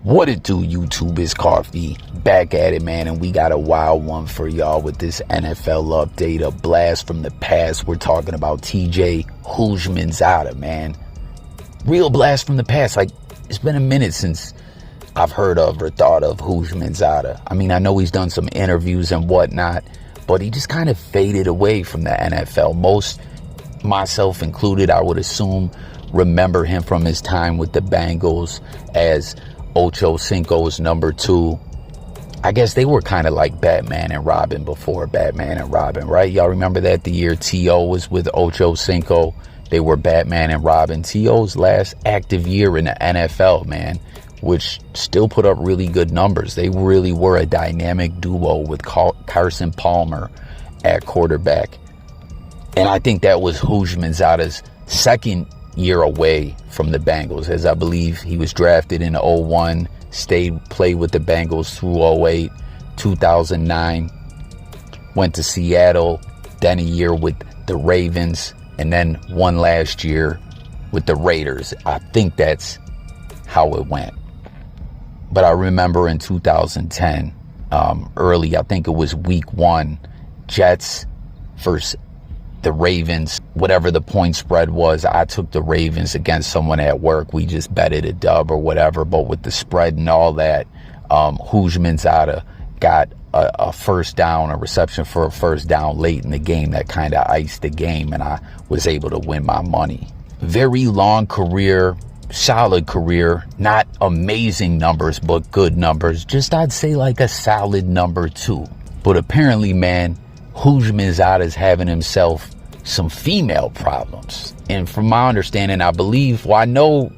What it do, YouTube? It's Coffee back at it, man, and we got a wild one for y'all with this NFL update, a blast from the past. We're talking about TJ Houshmandzadeh, man. Real blast from the past. Like, it's been a minute since I've heard of or thought of Houshmandzadeh. I mean, I know he's done some interviews and whatnot, but he just kind of faded away from the NFL. Most, myself included, I would assume, remember him from his time with the Bengals as Ocho, Cinco's number 2. I guess they were kind of like Batman and Robin before Batman and Robin, right? Y'all remember that? The year T.O. was with Ocho Cinco, they were Batman and Robin. T.O.'s last active year in the NFL, man, which still put up really good numbers. They really were a dynamic duo with Carson Palmer at quarterback. And I think that was Houshmandzadeh's second year away from the Bengals, as I believe he was drafted in 01, played with the Bengals through 08, 2009, went to Seattle, then a year with the Ravens, and then one last year with the Raiders. I think that's how it went. But I remember in 2010, early, I think it was week 1, Jets versus the Ravens, whatever the point spread was. I took the Ravens against someone at work. We just betted a dub or whatever. But with the spread and all that, Houshmandzadeh got a first down, a reception for a first down late in the game that kind of iced the game, and I was able to win my money. Very long career, solid career, not amazing numbers, but good numbers. Just, I'd say, like a solid number 2. But apparently, man, Houshmandzadeh is having himself some female problems. And from my understanding, I believe, well, I know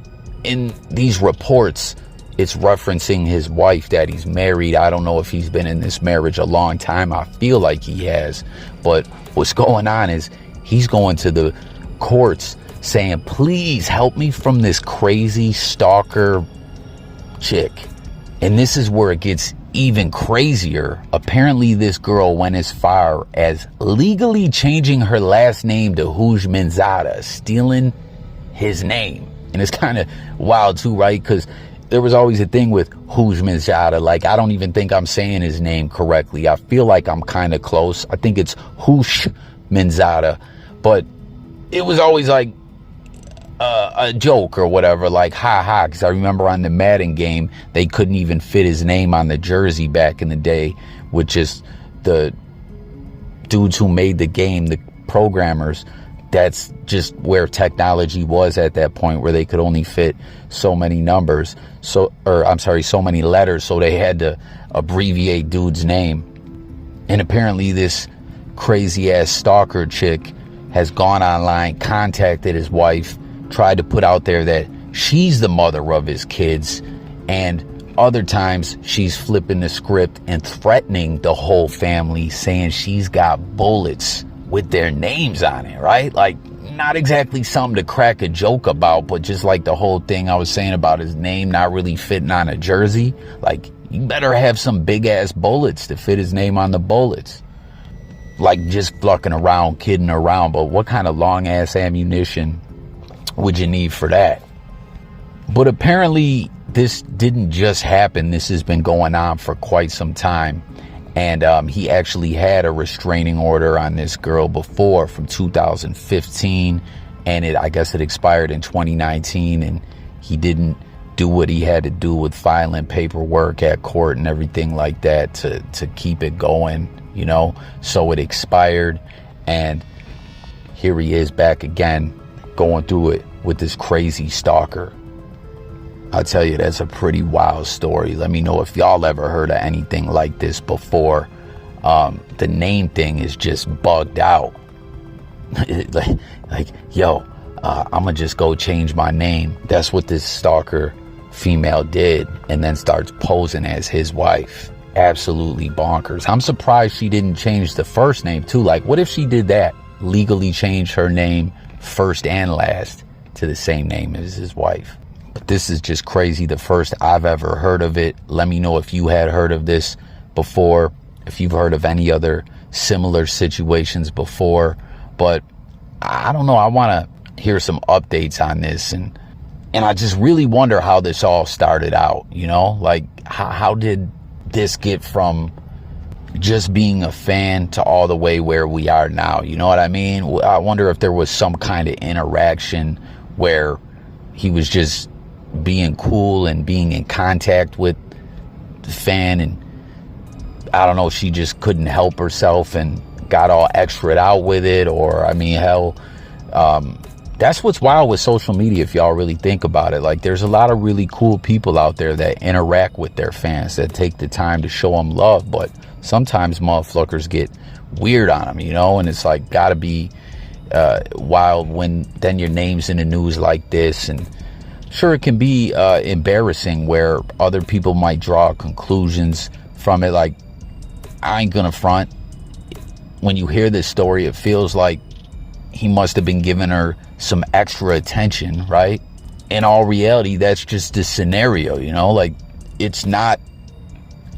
in these reports, it's referencing his wife, that he's married. I don't know if he's been in this marriage a long time. I feel like he has. But what's going on is he's going to the courts saying, please help me from this crazy stalker chick. And this is where it gets even crazier. Apparently, this girl went as far as legally changing her last name to Houshmandzadeh, stealing his name. And it's kind of wild too, right? Because there was always a thing with Houshmandzadeh. Like, I don't even think I'm saying his name correctly. I feel like I'm kind of close. I think it's Houshmandzadeh. But it was always like a joke or whatever, like ha ha, because I remember on the Madden game they couldn't even fit his name on the jersey back in the day, which is the dudes who made the game, the programmers. That's just where technology was at that point, where they could only fit so many numbers, so many letters, so they had to abbreviate dude's name. And apparently this crazy ass stalker chick has gone online, contacted his wife, tried to put out there that she's the mother of his kids, and other times she's flipping the script and threatening the whole family, saying she's got bullets with their names on it, right? Like, not exactly something to crack a joke about, but just like the whole thing I was saying about his name not really fitting on a jersey. Like, you better have some big ass bullets to fit his name on the bullets. Like, just fucking around, kidding around, but what kind of long ass ammunition would you need for that? But apparently this didn't just happen. This has been going on for quite some time. And he actually had a restraining order on this girl before, from 2015. And I guess it expired in 2019. And he didn't do what he had to do with filing paperwork at court and everything like that to keep it going, you know. So it expired. And here he is back again, going through it with this crazy stalker. I'll tell you, that's a pretty wild story. Let me know if y'all ever heard of anything like this before. The name thing is just bugged out. like, yo, I'm gonna just go change my name. That's what this stalker female did, and then starts posing as his wife. Absolutely bonkers. I'm surprised she didn't change the first name too. Like, what if she did that? Legally change her name first and last to the same name as his wife. But this is just crazy. The first I've ever heard of it. Let me know if you had heard of this before, if you've heard of any other similar situations before. But I don't know, I want to hear some updates on this and And I just really wonder how this all started out, you know? Like, how did this get from just being a fan to all the way where we are now? You know what I mean? I wonder if there was some kind of interaction where he was just being cool and being in contact with the fan, and I don't know, she just couldn't help herself and got all extra out with it. Or, I mean, hell, that's what's wild with social media, if y'all really think about it. Like, there's a lot of really cool people out there that interact with their fans, that take the time to show them love, but sometimes motherfuckers get weird on them, you know? And it's like, gotta be wild when then your name's in the news like this. And sure, it can be embarrassing where other people might draw conclusions from it. Like, I ain't gonna front, when you hear this story, it feels like he must have been giving her some extra attention, right? In all reality, that's just the scenario, you know? Like, it's not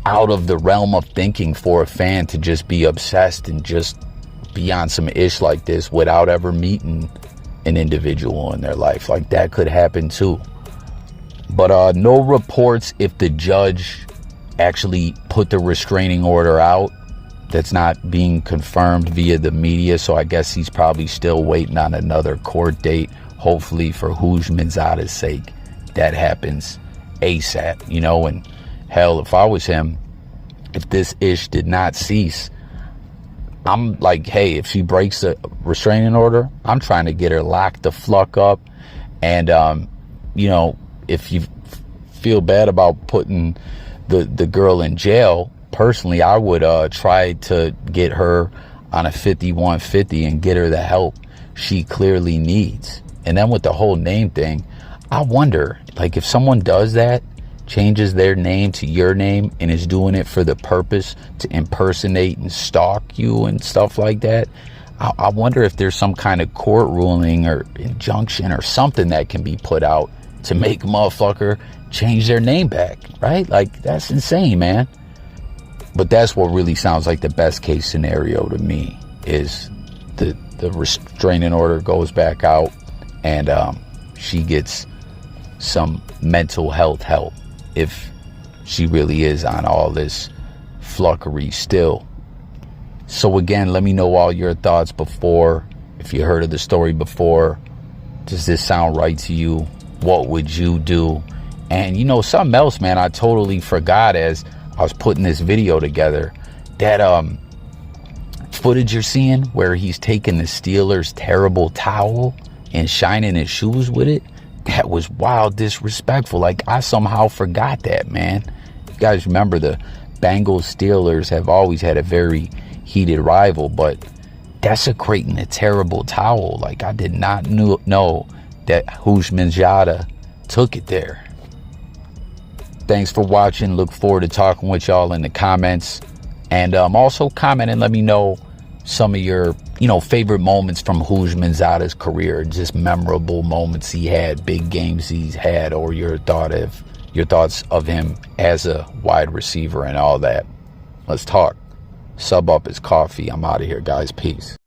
out of the realm of thinking for a fan to just be obsessed and just be on some ish like this without ever meeting an individual in their life. Like, that could happen too. But no reports if the judge actually put the restraining order out. That's not being confirmed via the media, so I guess he's probably still waiting on another court date. Hopefully, for Houshmandzadeh's sake, that happens ASAP, you know? And hell, if I was him, if this ish did not cease, I'm like, hey, if she breaks the restraining order, I'm trying to get her locked the fuck up. And, you know, if you feel bad about putting the girl in jail, personally, I would try to get her on a 5150 and get her the help she clearly needs. And then with the whole name thing, I wonder, like, if someone does that, changes their name to your name, and is doing it for the purpose to impersonate and stalk you and stuff like that, I wonder if there's some kind of court ruling or injunction or something that can be put out to make a motherfucker change their name back, right? Like, that's insane, man. But that's what really sounds like the best case scenario to me, is the restraining order goes back out and she gets some mental health help, if she really is on all this fluckery still. So again, let me know all your thoughts before, if you heard of the story before. Does this sound right to you? What would you do? And you know, something else, man, I totally forgot as I was putting this video together, that footage you're seeing where he's taking the Steelers' terrible towel and shining his shoes with it, that was wild disrespectful. Like, I somehow forgot that, man. You guys remember the Bengals Steelers have always had a very heated rival, but desecrating a terrible towel, like, I did not know that Houshmandzadeh took it there. Thanks for watching. Look forward to talking with y'all in the comments. And also comment and let me know some of your, you know, favorite moments from Houshmandzadeh's career. Just memorable moments he had, big games he's had, or your thoughts of him as a wide receiver and all that. Let's talk. Sub up his coffee. I'm out of here, guys. Peace.